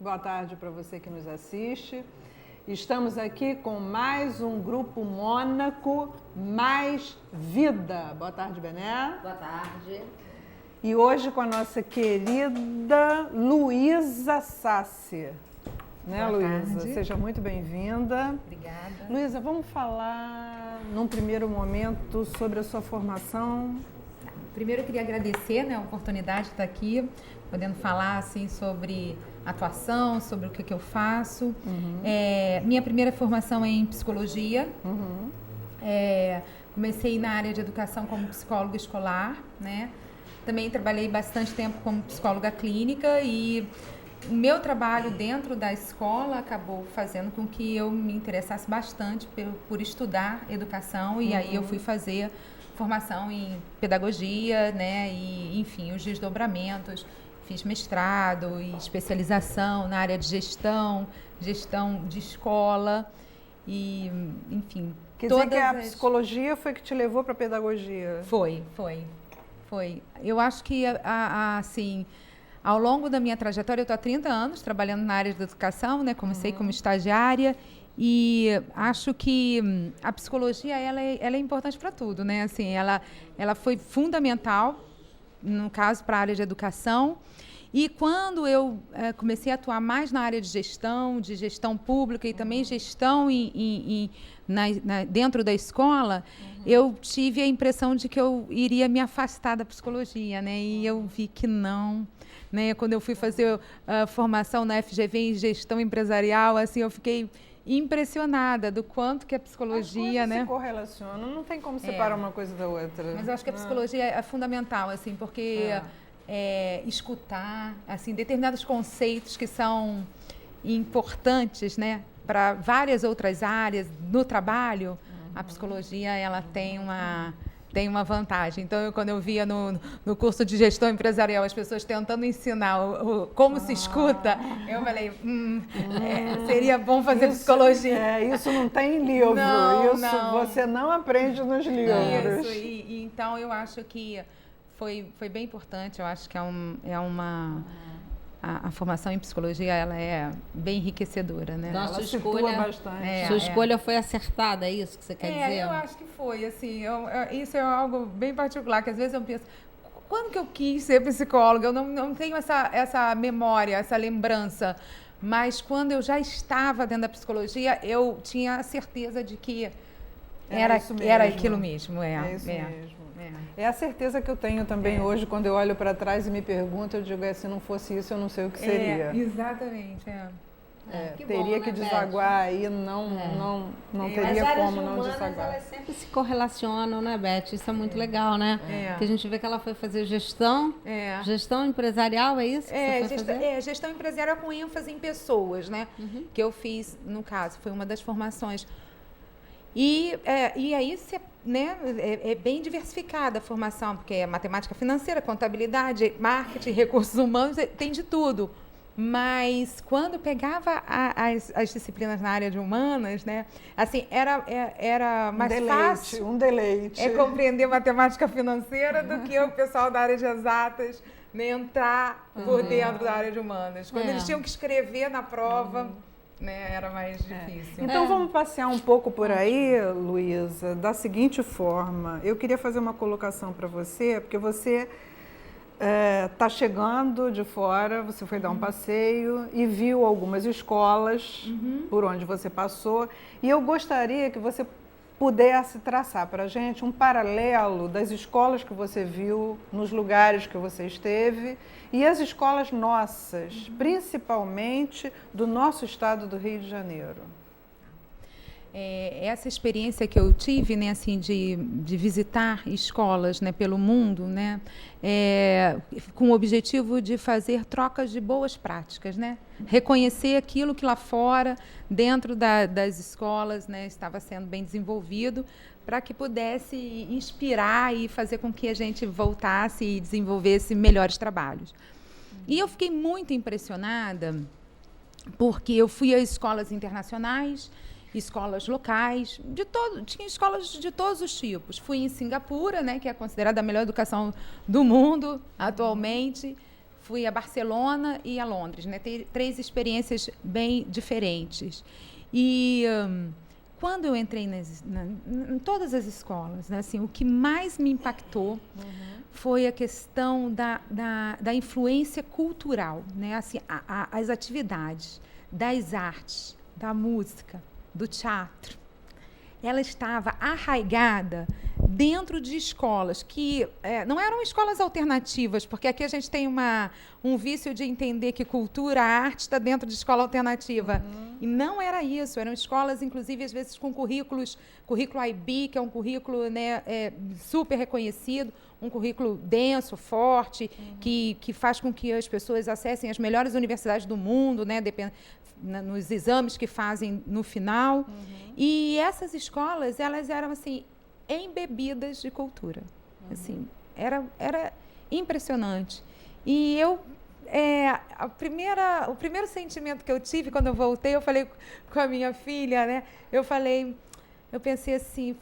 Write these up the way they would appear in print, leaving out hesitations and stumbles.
boa tarde para você que nos assiste. Estamos aqui com mais um Grupo Mônaco Mais Vida. Boa tarde, Bené. Boa tarde. E hoje com a nossa querida Luísa Sassi. Né, Luísa? Seja muito bem-vinda. Obrigada. Luísa, vamos falar num primeiro momento sobre a sua formação. Primeiro eu queria agradecer, né, a oportunidade de estar aqui, podendo falar assim, sobre atuação, sobre o que eu faço. Minha primeira formação é em psicologia. Comecei na área de educação como psicóloga escolar, né? Também trabalhei bastante tempo como psicóloga clínica e o meu trabalho dentro da escola acabou fazendo com que eu me interessasse bastante por estudar educação e aí eu fui fazer formação em pedagogia, né? E, enfim, os desdobramentos. Fiz mestrado e especialização na área de gestão de escola e, enfim. Quer dizer que a psicologia foi que te levou para a pedagogia? Foi. Eu acho que, assim, ao longo da minha trajetória, eu estou há 30 anos trabalhando na área de educação, né? Comecei como estagiária e acho que a psicologia, ela é importante para tudo, né? Assim, ela foi fundamental, no caso, para a área de educação. E quando eu comecei a atuar mais na área de gestão pública e também gestão dentro da escola, eu tive a impressão de que eu iria me afastar da psicologia, né? E eu vi que não, né? Quando eu fui fazer a formação na FGV em gestão empresarial, assim, eu fiquei impressionada do quanto que a psicologia, né? Se correlacionam, não tem como separar uma coisa da outra. Mas eu acho que a psicologia é fundamental, assim, porque escutar, assim, determinados conceitos que são importantes, né, para várias outras áreas no trabalho, a psicologia ela tem uma vantagem. Então, quando eu via no curso de gestão empresarial as pessoas tentando ensinar como se escuta, eu falei, seria bom fazer psicologia. Isso não tem em livro, você não aprende nos livros. Isso, e então eu acho que foi bem importante, eu acho que a formação em psicologia ela é bem enriquecedora, né? Então, sua escolha foi acertada, é isso que você quer dizer? Eu acho que foi, assim, isso é algo bem particular, que às vezes eu penso, quando que eu quis ser psicóloga? Eu não tenho essa memória, essa lembrança, mas quando eu já estava dentro da psicologia, eu tinha a certeza de que era aquilo mesmo. É isso mesmo. É a certeza que eu tenho também hoje, quando eu olho para trás e me pergunto, eu digo, se não fosse isso, eu não sei o que seria. Exatamente, teria que desaguar aí, não teria como não desaguar. Elas sempre se correlacionam, né, Beth? Isso é muito legal, né? Que a gente vê que ela foi fazer gestão empresarial, é isso que você foi fazer? Gestão empresarial com ênfase em pessoas, né? Que eu fiz, no caso, foi uma das formações. E aí é bem diversificada a formação, porque é matemática financeira, contabilidade, marketing, recursos humanos, tem de tudo. Mas quando pegava as disciplinas na área de humanas, né, assim, era mais fácil compreender matemática financeira do que o pessoal da área de exatas, né, entrar por dentro da área de humanas. Quando eles tinham que escrever na prova, né, era mais difícil. Então vamos passear um pouco por aí, Luísa, da seguinte forma. Eu queria fazer uma colocação para você, porque você está chegando de fora, você foi dar um passeio e viu algumas escolas por onde você passou. E eu gostaria que você pudesse traçar para a gente um paralelo das escolas que você viu, nos lugares que você esteve, e as escolas nossas, principalmente do nosso estado do Rio de Janeiro. Essa experiência que eu tive, né, assim, de visitar escolas, né, pelo mundo, né, com o objetivo de fazer trocas de boas práticas, né, reconhecer aquilo que lá fora, dentro das escolas, né, estava sendo bem desenvolvido, para que pudesse inspirar e fazer com que a gente voltasse e desenvolvesse melhores trabalhos. E eu fiquei muito impressionada, porque eu fui a escolas internacionais, escolas locais, tinha escolas de todos os tipos. Fui em Singapura, né, que é considerada a melhor educação do mundo atualmente. fui a Barcelona e a Londres, né? Tem 3 experiências bem diferentes. E quando eu entrei em todas as escolas, né, assim, o que mais me impactou foi a questão da influência cultural, né? Assim, as atividades das artes, da música, do teatro. Ela estava arraigada dentro de escolas que não eram escolas alternativas, porque aqui a gente tem um vício de entender que cultura, arte está dentro de escola alternativa. E não era isso, eram escolas, inclusive, às vezes com currículo IB, que é um currículo, né, super reconhecido, um currículo denso, forte, que faz com que as pessoas acessem as melhores universidades do mundo, né, nos exames que fazem no final. E essas escolas, elas eram assim, embebidas de cultura. Assim, era impressionante. E eu, o primeiro sentimento que eu tive quando eu voltei, eu falei com a minha filha, né? Eu pensei assim,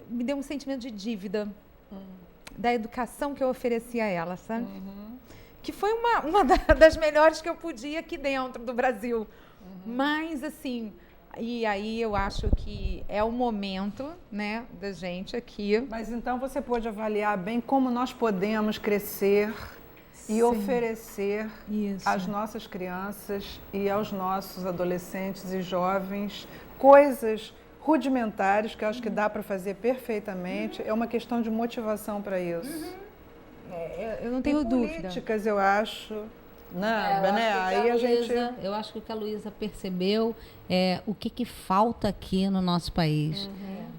me deu um sentimento de dívida da educação que eu ofereci a ela, sabe? Que foi uma das melhores que eu podia aqui dentro do Brasil. Mas, assim, e aí eu acho que é o momento, né, da gente aqui. Mas então você pôde avaliar bem como nós podemos crescer e oferecer às nossas crianças e aos nossos adolescentes e jovens coisas rudimentares que eu acho que dá para fazer perfeitamente. É uma questão de motivação para isso. Eu não tenho dúvida. Políticas, eu acho. Eu acho que o que a Luísa percebeu é o que falta aqui no nosso país.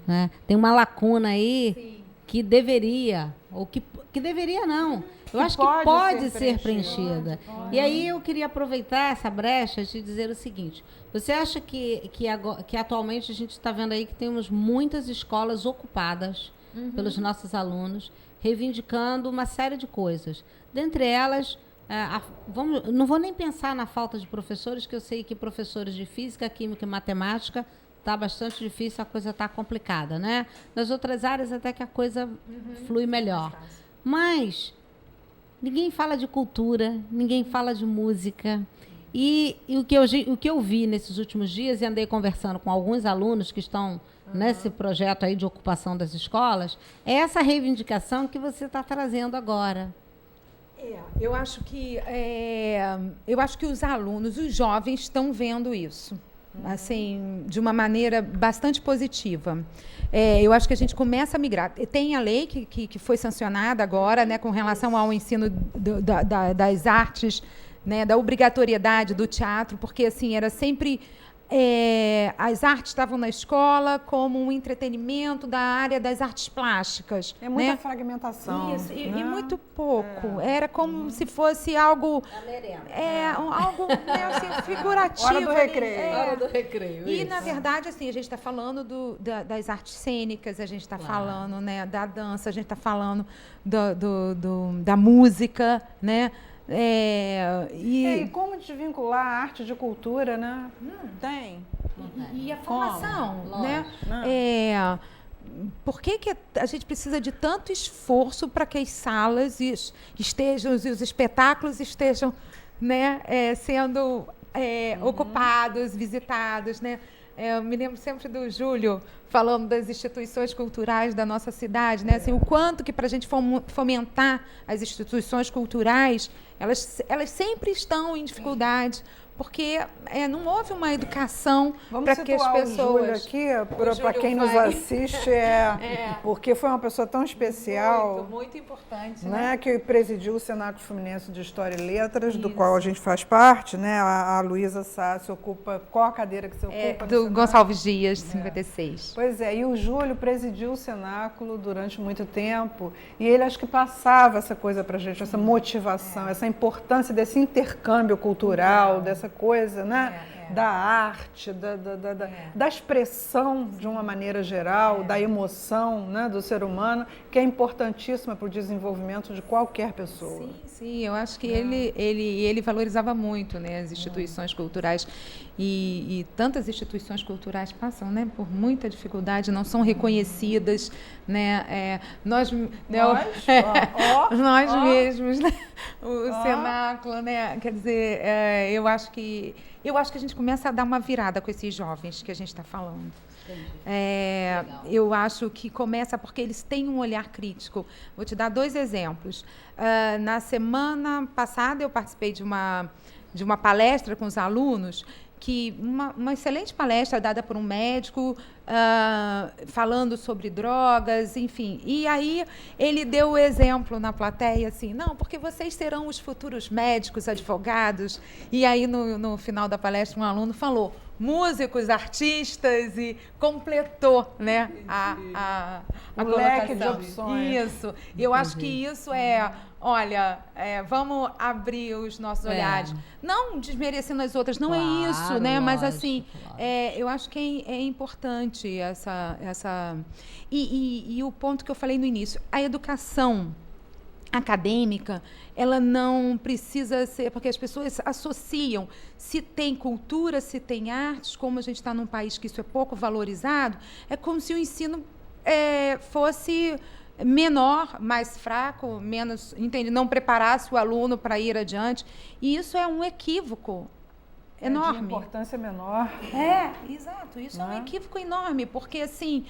Né? Tem uma lacuna aí que deveria, ou que deveria não. Eu acho que pode ser preenchida. E aí eu queria aproveitar essa brecha e te dizer o seguinte. Você acha que atualmente a gente está vendo aí que temos muitas escolas ocupadas pelos nossos alunos, reivindicando uma série de coisas. Dentre elas, não vou nem pensar na falta de professores, que eu sei que professores de física, química e matemática está bastante difícil, a coisa está complicada, né? Nas outras áreas até que a coisa flui melhor. Mas ninguém fala de cultura, ninguém fala de música. E o que eu vi nesses últimos dias, e andei conversando com alguns alunos que estão nesse projeto aí de ocupação das escolas, é essa reivindicação que você está trazendo agora. Eu acho que os alunos, os jovens, estão vendo isso, assim, de uma maneira bastante positiva. Eu acho que a gente começa a migrar. Tem a lei que foi sancionada agora, né, com relação ao ensino das artes, né, da obrigatoriedade do teatro, porque assim era sempre as artes estavam na escola como um entretenimento da área das artes plásticas. É muita fragmentação. Isso, e muito pouco. Era como se fosse algo... algo assim, figurativo. Hora do recreio. Hora do recreio. E, na verdade, assim, a gente está falando das artes cênicas, a gente está falando, né, da dança, a gente está falando da música, né? E como desvincular a arte de cultura, né? Tem. E a formação, né? Por que a gente precisa de tanto esforço para que as salas estejam, os espetáculos estejam, né, sendo ocupados, visitados, né? Eu me lembro sempre do Júlio falando das instituições culturais da nossa cidade, né? Assim, o quanto que para a gente fomentar as instituições culturais, elas sempre estão em dificuldade, porque não houve uma educação para que as pessoas... Vamos situar o Júlio aqui, para quem nos assiste, porque foi uma pessoa tão especial. Muito importante. Né? Que presidiu o Cenáculo Fluminense de História e Letras, do qual a gente faz parte, né? A Luísa Sassi ocupa... Qual a cadeira que você ocupa? Do Gonçalves Dias, 56. Pois é, e o Júlio presidiu o Cenáculo durante muito tempo, e ele acho que passava essa coisa para a gente, essa motivação, essa importância desse intercâmbio cultural, dessa coisa, né? da arte, da expressão de uma maneira geral, da emoção, né, do ser humano, que é importantíssima para o desenvolvimento de qualquer pessoa. Sim, eu acho que ele valorizava muito, né, as instituições culturais e tantas instituições culturais passam, né, por muita dificuldade, não são reconhecidas, né, nós mesmos, né, o cenáculo, né, quer dizer, eu acho que a gente começa a dar uma virada com esses jovens que a gente está falando. Eu acho que começa porque eles têm um olhar crítico. Vou te dar 2 exemplos. Na semana passada eu participei de uma palestra com os alunos, que uma excelente palestra dada por um médico, falando sobre drogas, enfim. E aí ele deu o exemplo na plateia, assim, não, porque vocês serão os futuros médicos, advogados. E aí no final da palestra um aluno falou músicos, artistas, e completou, né, a leque colocação. de opções. Isso. Eu acho que isso olha, vamos abrir os nossos olhares. Não desmerecendo as outras, não é isso, né? Mas assim, eu acho que é importante essa e o ponto que eu falei no início, a educação acadêmica, ela não precisa ser, porque as pessoas associam, se tem cultura, se tem artes, como a gente está num país que isso é pouco valorizado, é como se o ensino fosse menor, mais fraco, menos, entende? Não preparasse o aluno para ir adiante. E isso é um equívoco enorme. De importância menor. Exato. Isso é um equívoco enorme, porque assim,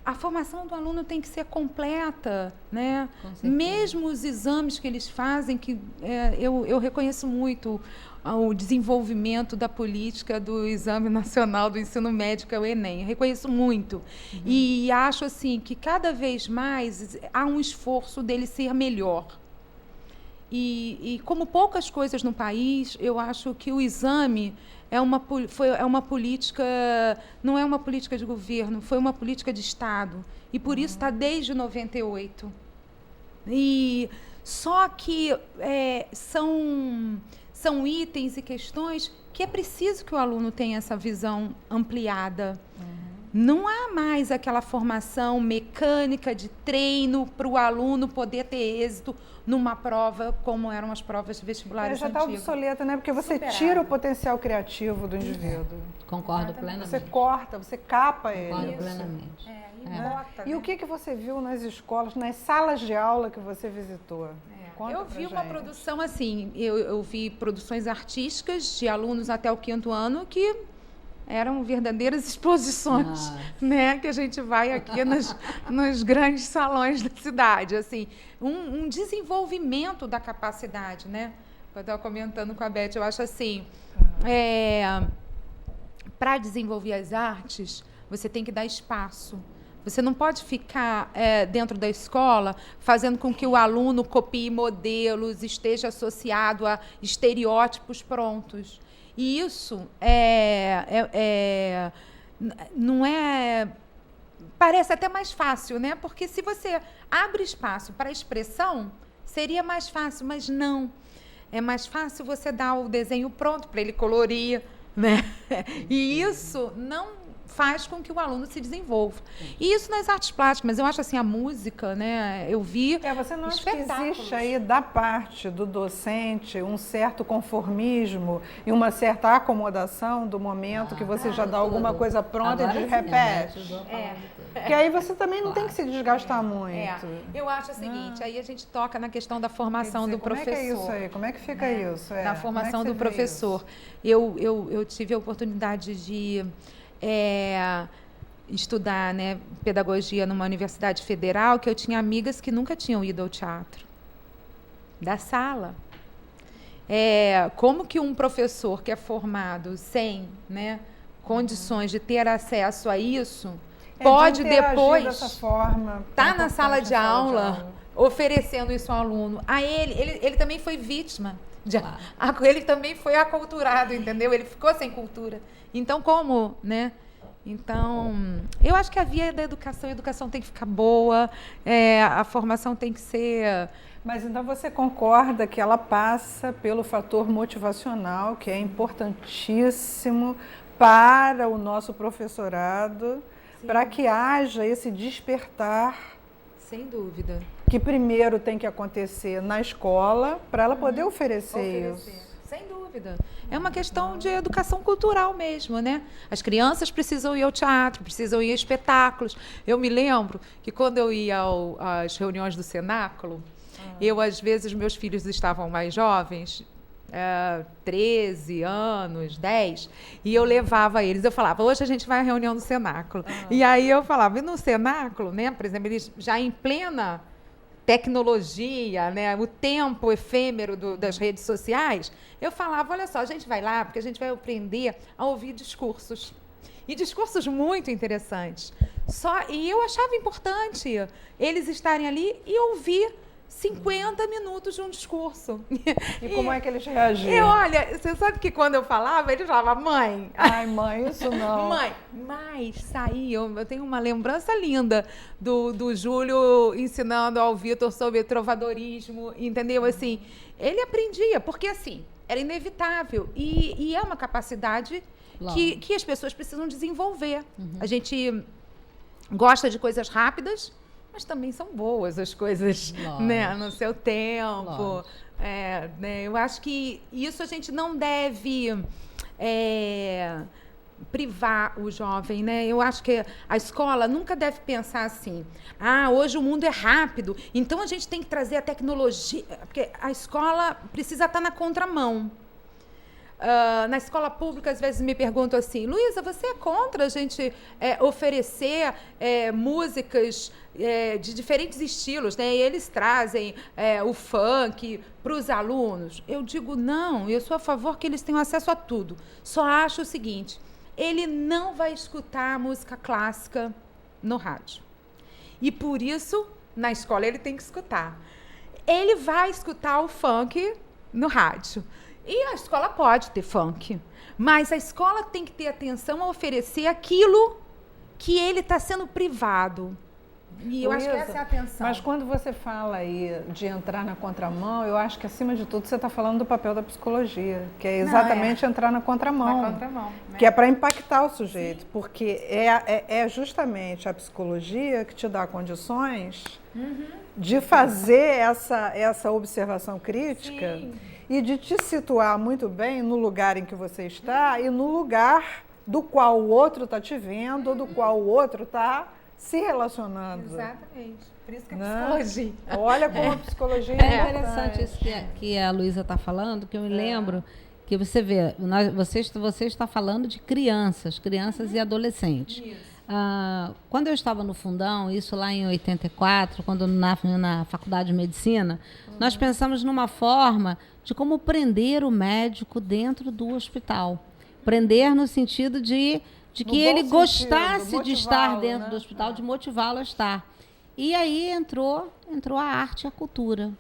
a formação do aluno tem que ser completa, né? Mesmo os exames que eles fazem, que eu reconheço muito o desenvolvimento da política do Exame Nacional do Ensino Médio, que é o Enem. Eu reconheço muito. E acho assim que cada vez mais há um esforço dele ser melhor. E como poucas coisas no país, eu acho que o exame é uma política, não é uma política de governo, foi uma política de Estado. E por isso está desde 98. E só que são itens e questões que é preciso que o aluno tenha essa visão ampliada. Não há mais aquela formação mecânica de treino para o aluno poder ter êxito numa prova como eram as provas vestibulares já está obsoleta, né? Porque você tira o potencial criativo do indivíduo. Concordo plenamente. Você corta, você capa ele. Concordo plenamente. E o que você viu nas escolas, nas salas de aula que você visitou? Eu vi uma produção assim, eu vi produções artísticas de alunos até o 5º ano que eram verdadeiras exposições, né? Que a gente vai aqui nos grandes salões da cidade, assim, um desenvolvimento da capacidade, né? Eu estava comentando com a Beth, eu acho assim, para desenvolver as artes, você tem que dar espaço. Você não pode ficar dentro da escola fazendo com que o aluno copie modelos, esteja associado a estereótipos prontos. E isso não é... Parece até mais fácil, né? Porque se você abre espaço para expressão, seria mais fácil, mas não. É mais fácil você dar o desenho pronto para ele colorir, né? E isso não faz com que o aluno se desenvolva. E isso nas artes plásticas, mas eu acho assim, a música, né? Eu vi você não acha que existe aí, da parte do docente, um certo conformismo e uma certa acomodação do momento que você já dá alguma coisa pronta e repete? Porque aí você também não tem que se desgastar muito. Eu acho o seguinte, aí a gente toca na questão da formação do professor. Como é que é isso aí? Como é que fica isso? Na formação do professor. Eu tive a oportunidade de estudar, né, pedagogia numa universidade federal, que eu tinha amigas que nunca tinham ido ao teatro. Da sala. Como que um professor que é formado sem, né, condições de ter acesso a isso, pode depois estar na sala de aula oferecendo isso ao aluno. Ele também foi vítima. Ele também foi aculturado, entendeu? Ele ficou sem cultura. Então, como, né? Então, eu acho que a via da educação, a educação tem que ficar boa, a formação tem que ser Mas então você concorda que ela passa pelo fator motivacional, que é importantíssimo para o nosso professorado, para que haja esse despertar. Sem dúvida. Que primeiro tem que acontecer na escola, para ela poder oferecer isso. Sem dúvida. É uma questão de educação cultural mesmo, né? As crianças precisam ir ao teatro, precisam ir a espetáculos. Eu me lembro que quando eu ia às reuniões do cenáculo, eu, às vezes, meus filhos estavam mais jovens, 13 anos, 10, e eu levava eles, eu falava, hoje a gente vai à reunião do cenáculo. E aí eu falava, e no cenáculo, né, por exemplo, eles já em plena tecnologia, né, o tempo efêmero das redes sociais, eu falava, olha só, a gente vai lá porque a gente vai aprender a ouvir discursos. E discursos muito interessantes. E eu achava importante eles estarem ali e ouvir 50 minutos de um discurso. E como é que eles reagiam? Olha, você sabe que quando eu falava, eles falavam, mãe... Ai, mãe, isso não. Mãe, mas saíam... Eu tenho uma lembrança linda do Júlio ensinando ao Vitor sobre trovadorismo, entendeu? Assim, ele aprendia, porque assim, era inevitável. E é uma capacidade que as pessoas precisam desenvolver. A gente gosta de coisas rápidas, mas também são boas as coisas, né, no seu tempo. Né, eu acho que isso a gente não deve privar o jovem, né? Eu acho que a escola nunca deve pensar assim, hoje o mundo é rápido, então a gente tem que trazer a tecnologia, porque a escola precisa estar na contramão. Na escola pública, às vezes me perguntam assim, Luísa, você é contra a gente oferecer músicas de diferentes estilos, né? E eles trazem o funk para os alunos? Eu digo, não, eu sou a favor que eles tenham acesso a tudo. Só acho o seguinte, ele não vai escutar a música clássica no rádio. E por isso, na escola, ele tem que escutar. Ele vai escutar o funk no rádio. E a escola pode ter funk, mas a escola tem que ter atenção a oferecer aquilo que ele está sendo privado. E eu acho que essa é a atenção. Mas quando você fala aí de entrar na contramão, eu acho que, acima de tudo, você está falando do papel da psicologia, que é exatamente entrar na contramão. Na contramão, né? Que é para impactar o sujeito, sim, porque é justamente a psicologia que te dá condições de fazer essa observação crítica, sim, e de te situar muito bem no lugar em que você está e no lugar do qual o outro está te vendo, ou do qual o outro está se relacionando. Exatamente. Por isso que é psicologia. Olha como a psicologia é interessante isso que a Luísa está falando, que eu me lembro que você vê, você está falando de crianças e adolescentes. Quando eu estava no Fundão, isso lá em 84, quando na Faculdade de Medicina, nós pensamos numa forma de como prender o médico dentro do hospital. Prender no sentido de que ele gostasse de estar dentro do hospital, de motivá-lo a estar. E aí entrou a arte e a cultura.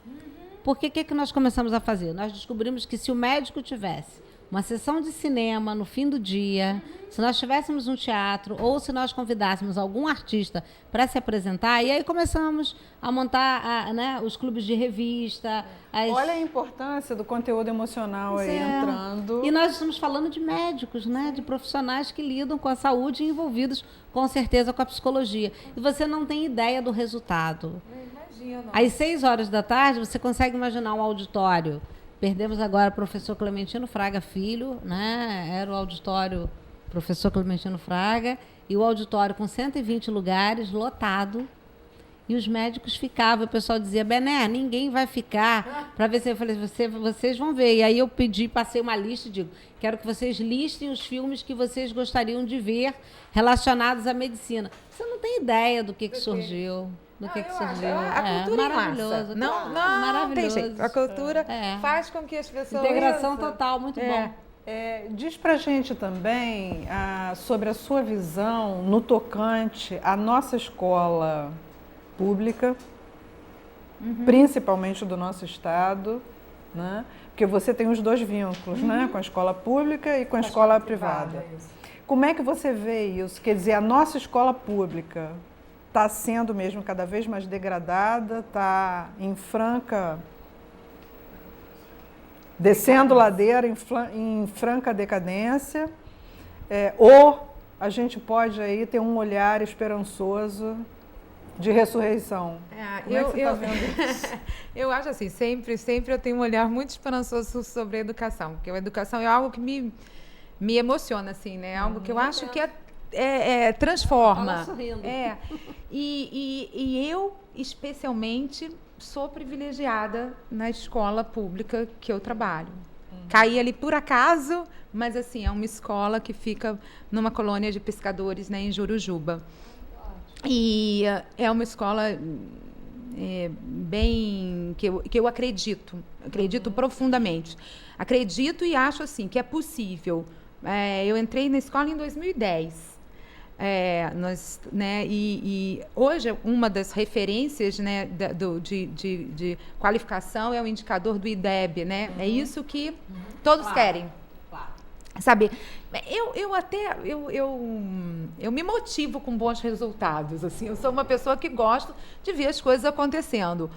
Porque o que nós começamos a fazer? Nós descobrimos que se o médico tivesse uma sessão de cinema no fim do dia, se nós tivéssemos um teatro ou se nós convidássemos algum artista para se apresentar, e aí começamos a montar os clubes de revista. Olha a importância do conteúdo emocional aí entrando. E nós estamos falando de médicos, né? De profissionais que lidam com a saúde e envolvidos com certeza com a psicologia. E você não tem ideia do resultado. Imagino. Às 6 horas da tarde, você consegue imaginar um auditório. Perdemos agora o professor Clementino Fraga Filho, né? Era o auditório professor Clementino Fraga, e o auditório com 120 lugares, lotado. E os médicos ficavam, o pessoal dizia, Bené, ninguém vai ficar para ver se... Eu falei, vocês vão ver. E aí eu passei uma lista e digo, quero que vocês listem os filmes que vocês gostariam de ver relacionados à medicina. Você não tem ideia do que surgiu. Do que surgiu. A cultura maravilhoso. Não tem jeito. A cultura faz com que as pessoas... Integração total, muito bom. Diz pra gente também sobre a sua visão no tocante à nossa escola pública, principalmente do nosso estado, né? Porque você tem os dois vínculos, né? Com a escola pública e com a escola privada. Como é que você vê isso? Quer dizer, a nossa escola pública está sendo mesmo cada vez mais degradada, está em franca... descendo ladeira, em franca decadência, ou a gente pode aí ter um olhar esperançoso de ressurreição. Como é que você está vendo isso? Eu acho assim, sempre eu tenho um olhar muito esperançoso sobre a educação, porque a educação é algo que me emociona, assim, né? Algo que eu acho que transforma. Fala sorrindo. E eu, especialmente, sou privilegiada na escola pública que eu trabalho. Caí ali por acaso, mas assim, é uma escola que fica numa colônia de pescadores, né, em Jurujuba. E é uma escola bem que eu acredito profundamente. Acredito e acho assim que é possível. Eu entrei na escola em 2010. E hoje uma das referências, né, de qualificação é o indicador do IDEB, né? É isso que todos querem. Sabe, eu me motivo com bons resultados, assim, eu sou uma pessoa que gosto de ver as coisas acontecendo,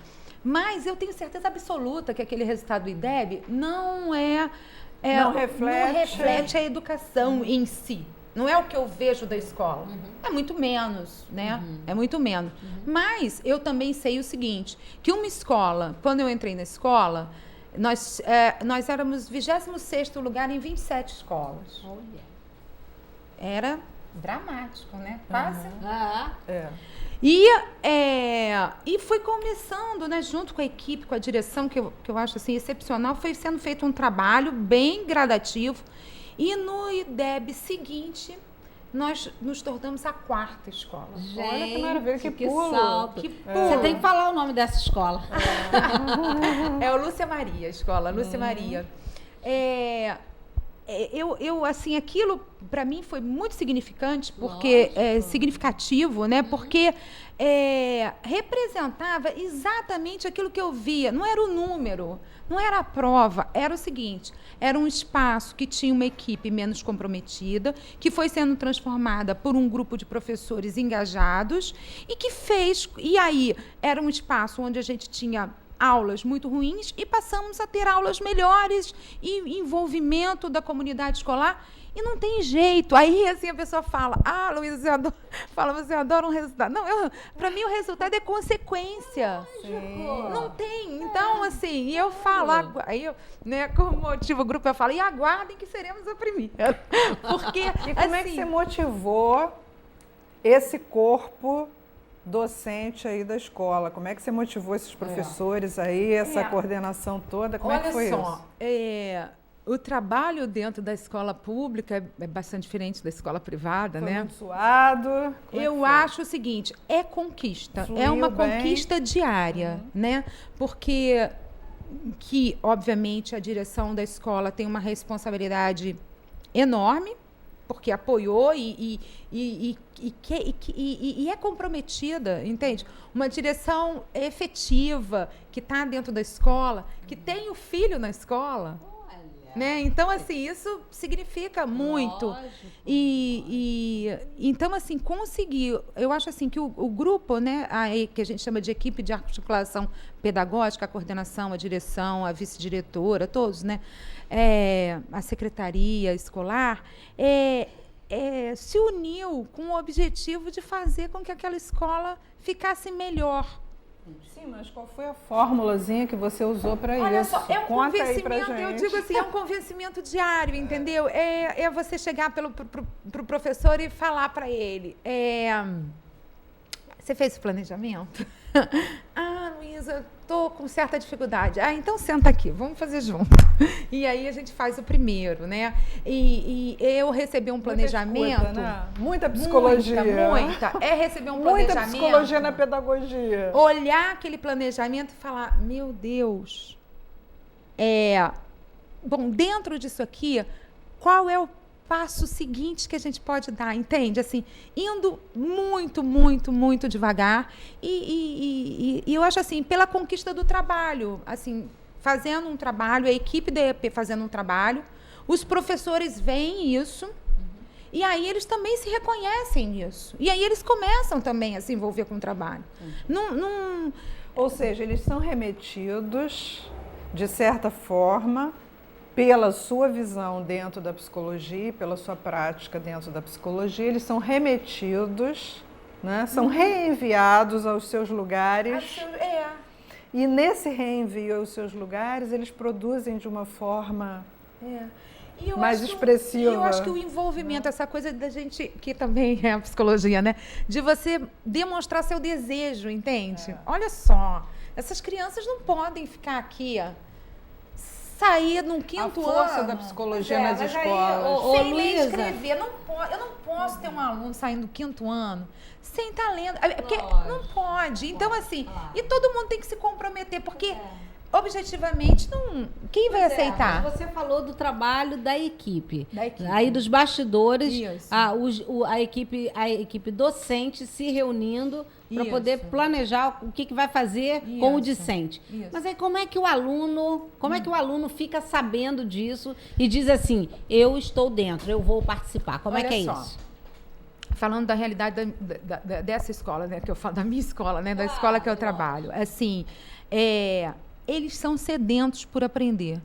mas eu tenho certeza absoluta que aquele resultado do IDEB não reflete a educação em si. Não é o que eu vejo da escola. É muito menos, né? É muito menos. Mas eu também sei o seguinte, que uma escola, quando eu entrei na escola, nós éramos 26º lugar em 27 escolas. Olha. Era dramático, né? Quase. E foi começando, né, junto com a equipe, com a direção, que eu acho assim, excepcional, foi sendo feito um trabalho bem gradativo. E no IDEB seguinte, nós nos tornamos a 4ª escola. Gente, olha que maravilha, que pulo. salto. Você tem que falar o nome dessa escola. É o Lúcia Maria, a escola, Lúcia Maria. Assim, aquilo para mim foi muito significante, porque significativo, né? Porque representava exatamente aquilo que eu via. Não era o número, não era a prova, era o seguinte: era um espaço que tinha uma equipe menos comprometida, que foi sendo transformada por um grupo de professores engajados e aí era um espaço onde a gente tinha aulas muito ruins e passamos a ter aulas melhores e envolvimento da comunidade escolar. E não tem jeito. Aí, assim, a pessoa fala, Luísa, você adora um resultado. Não, para mim o resultado é consequência. Não tem. Então, assim, e eu falo, aí eu, né, como motivo o grupo, eu falo, e aguardem que seremos a primeira. Porque, e como é que você motivou esse corpo docente aí da escola? Como é que você motivou esses professores aí, essa coordenação toda? Como é que foi isso? O trabalho dentro da escola pública é bastante diferente da escola privada, foi né? Muito suado. Eu acho o seguinte, é conquista, é uma conquista diária, né? Porque obviamente, a direção da escola tem uma responsabilidade enorme, porque apoiou e é comprometida, entende? Uma direção efetiva, que está dentro da escola, que tem o filho na escola. Né? Então, assim, isso significa muito. Então, assim, conseguir... Eu acho assim que o grupo, né, que a gente chama de equipe de articulação pedagógica, a coordenação, a direção, a vice-diretora, todos, né, a secretaria escolar, se uniu com o objetivo de fazer com que aquela escola ficasse melhor. Sim, mas qual foi a fórmulazinha que você usou para isso? Olha só, é um Conta convencimento, eu digo assim, é um convencimento diário, entendeu? É você chegar pro professor e falar para ele, você fez o planejamento? Luísa, estou com certa dificuldade. Então senta aqui, vamos fazer junto. E aí a gente faz o primeiro, né? E eu recebi um planejamento. Muita escuta, né? Muita psicologia. Muita. Receber um planejamento. Muita psicologia na pedagogia. Olhar aquele planejamento e falar, meu Deus, bom, dentro disso aqui, qual é o passo seguinte que a gente pode dar, entende? Assim, indo muito, muito, muito devagar e eu acho assim, pela conquista do trabalho, assim, fazendo um trabalho, a equipe da EP fazendo um trabalho, os professores veem isso E aí eles também se reconhecem nisso. E aí eles começam também a se envolver com o trabalho. Ou seja, eles são remetidos, de certa forma, pela sua visão dentro da psicologia, pela sua prática dentro da psicologia, eles são remetidos, né? São reenviados aos seus lugares. E nesse reenvio aos seus lugares, eles produzem de uma forma mais expressiva. E eu acho que o envolvimento, essa coisa da gente, que também é a psicologia, né? De você demonstrar seu desejo, entende? Olha só, essas crianças não podem ficar aqui, sair num quinto ano. A força da psicologia nas escolas. Sem ler e escrever. Eu não posso ter um aluno saindo do quinto ano sem talento. Porque não pode. Então, assim, e todo mundo tem que se comprometer, porque objetivamente, quem vai aceitar? Você falou do trabalho da equipe. Aí dos bastidores, a equipe docente se reunindo para poder planejar o que vai fazer com o discente. Mas aí como é que o aluno fica sabendo disso e diz assim, eu estou dentro, eu vou participar. Como é que é isso? Falando da realidade dessa escola, né, que eu falo, da minha escola, né, da escola que eu trabalho. Assim, eles são sedentos por aprender.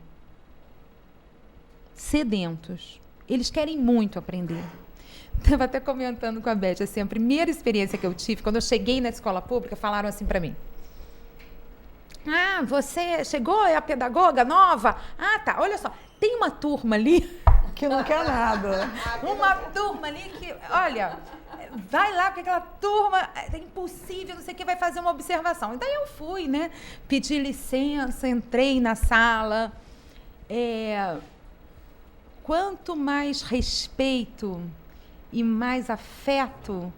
Sedentos. Eles querem muito aprender. Estava até comentando com a Beth, assim, a primeira experiência que eu tive, quando eu cheguei na escola pública, falaram assim para mim. Você chegou, é a pedagoga nova? Tá, olha só, tem uma turma ali... Que não quer nada. Uma turma ali que, olha... Vai lá, porque aquela turma é impossível, não sei o que, vai fazer uma observação. E daí eu fui, né? Pedi licença, entrei na sala. Quanto mais respeito e mais afeto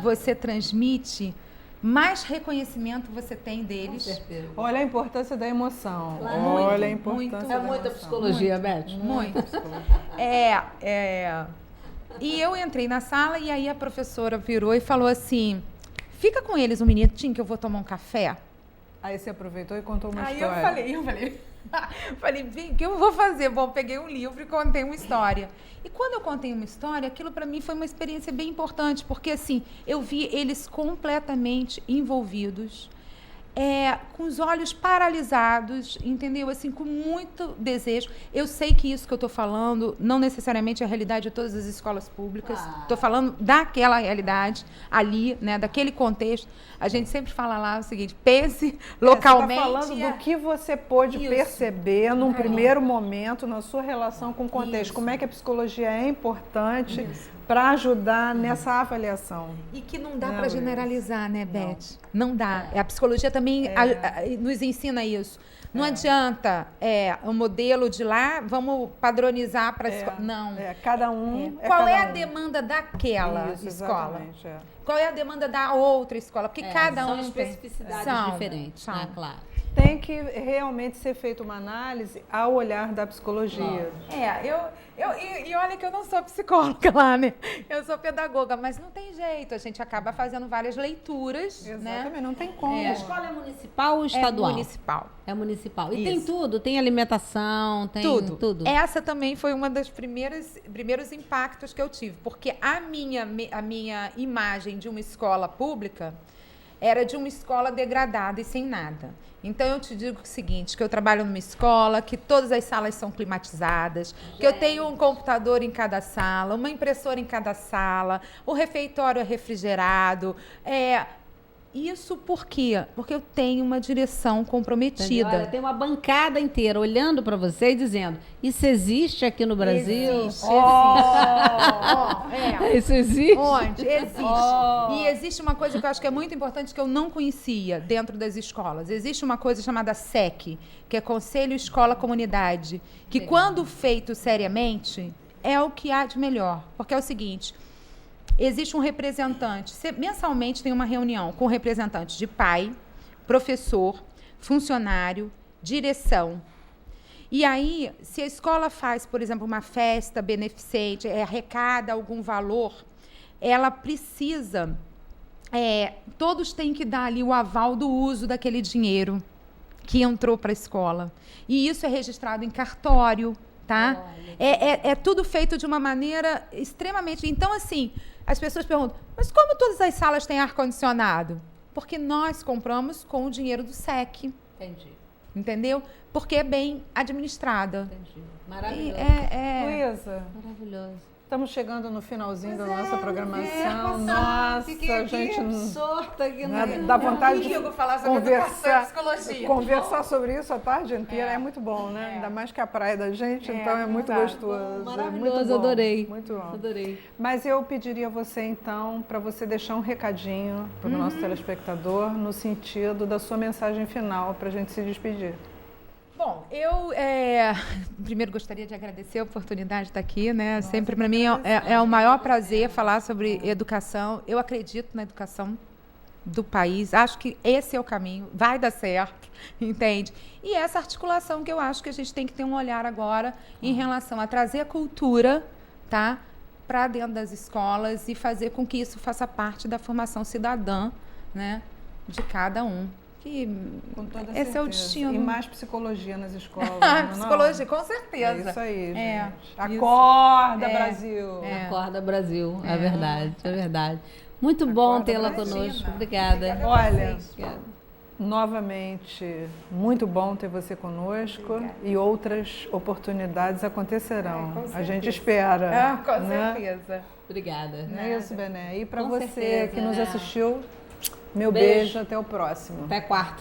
você transmite, mais reconhecimento você tem deles. Com certeza. Olha a importância da emoção. Olha a importância da emoção. É muita psicologia, Beth. Muito. E eu entrei na sala e aí a professora virou e falou assim, fica com eles um minutinho que eu vou tomar um café. Aí você aproveitou e contou uma história. Aí eu falei, o que eu vou fazer? Bom, peguei um livro e contei uma história. E quando eu contei uma história, aquilo para mim foi uma experiência bem importante, porque assim, eu vi eles completamente envolvidos, com os olhos paralisados, entendeu? Assim, com muito desejo. Eu sei que isso que eu estou falando não necessariamente é a realidade de todas as escolas públicas. Estou falando daquela realidade ali, né? Daquele contexto. A gente sempre fala lá o seguinte, pense localmente. Você está falando do que você pôde perceber num primeiro momento na sua relação com o contexto. Como é que a psicologia é importante para ajudar nessa avaliação. E que não dá para generalizar, né, Beth? Não dá. A psicologia também nos ensina isso. Não adianta o modelo de lá, vamos padronizar para a escola. Não. Cada um. Qual é a demanda daquela escola? Qual é a demanda da outra escola? Porque cada um tem especificidades diferentes, né? Claro. Tem que realmente ser feita uma análise ao olhar da psicologia. E olha que eu não sou psicóloga lá, né? Eu sou pedagoga, mas não tem jeito. A gente acaba fazendo várias leituras, Exatamente, né? Não tem como. A escola é municipal ou estadual? É municipal. É municipal. E tem tudo? Tem alimentação, tem tudo. Essa também foi uma das primeiros impactos que eu tive, porque a minha imagem de uma escola pública era de uma escola degradada e sem nada. Então, eu te digo o seguinte, que eu trabalho numa escola, que todas as salas são climatizadas, que eu tenho um computador em cada sala, uma impressora em cada sala, o refeitório é refrigerado. Isso por quê? Porque eu tenho uma direção comprometida. Olha, tem uma bancada inteira olhando para você e dizendo, isso existe aqui no Brasil? Existe. Isso existe? Onde? Existe. E existe uma coisa que eu acho que é muito importante que eu não conhecia dentro das escolas. Existe uma coisa chamada SEC, que é Conselho Escola Comunidade, que quando feito seriamente, é o que há de melhor. Porque é o seguinte... Existe um representante, mensalmente tem uma reunião com representantes de pai, professor, funcionário, direção. E aí, se a escola faz, por exemplo, uma festa beneficente, arrecada algum valor, ela precisa, todos têm que dar ali o aval do uso daquele dinheiro que entrou para a escola. E isso é registrado em cartório tá? É tudo feito de uma maneira extremamente... Então, assim, as pessoas perguntam, mas como todas as salas têm ar-condicionado? Porque nós compramos com o dinheiro do SEC. Entendi. Entendeu? Porque é bem administrada. Entendi. Maravilhoso. Luísa, Maravilhoso. estamos chegando no finalzinho da nossa programação. Nossa, a gente absorta aqui dá vontade de Eu vou falar sobre educação e psicologia. Conversar sobre isso a tarde inteira é muito bom, né? Ainda mais que a praia da gente, então é muito gostoso. Maravilhoso, é muito bom, adorei. Muito bom. Adorei. Mas eu pediria a você, então, para você deixar um recadinho para o nosso telespectador no sentido da sua mensagem final para a gente se despedir. Bom, eu primeiro gostaria de agradecer a oportunidade de estar aqui, né? Sempre para mim é o maior prazer falar sobre educação. Eu acredito na educação do país, acho que esse é o caminho, vai dar certo, entende? E essa articulação que eu acho que a gente tem que ter um olhar agora em relação a trazer a cultura, tá? Para dentro das escolas e fazer com que isso faça parte da formação cidadã, né? De cada um. Que Com toda esse é o destino. E mais psicologia nas escolas. Psicologia, com certeza. É isso aí, gente. Isso. Acorda, Brasil! Acorda, Brasil. É verdade, é verdade. Muito bom tê-la conosco. Obrigada. Olha, novamente, muito bom ter você conosco. Obrigada. E outras oportunidades acontecerão. A gente espera. Com né? certeza. Obrigada. Não é isso, Bené? E para Com você certeza, que nos né? assistiu, meu beijo, até o próximo. Até quarta.